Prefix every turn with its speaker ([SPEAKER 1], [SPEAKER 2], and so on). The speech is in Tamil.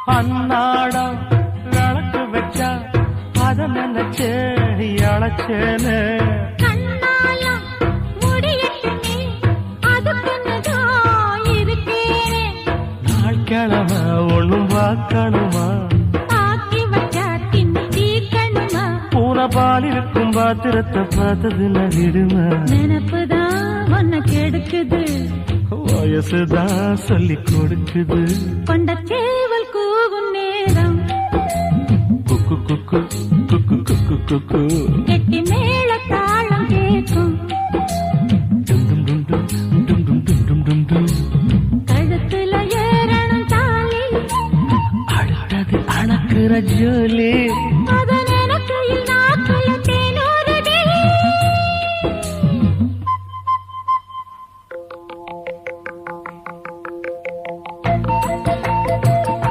[SPEAKER 1] அன்னாடம் விளக்கு வச்சா அத நினைச்சே அழைச்சேன்னு நாள் கிழமை ஒண்ணும் பார்க்கணுமா பூனை பால் இருக்கும் பாத்திரத்தை பார்த்தது நகிடுமா
[SPEAKER 2] நினப்புதான் ஒன்ன கெடுக்குது
[SPEAKER 1] வயசுதான் சொல்லி கொடுக்குது
[SPEAKER 2] கொண்ட சேவல் கூவும் நேரம்
[SPEAKER 1] குக்கு குக்கு குக்கு குக்கு குக்கு
[SPEAKER 2] கெட்டி மேல தாளம் கேட்கும் கழுத்துல ஏறணும் தாலி
[SPEAKER 1] அடுத்தது அணக்குற ஜோலி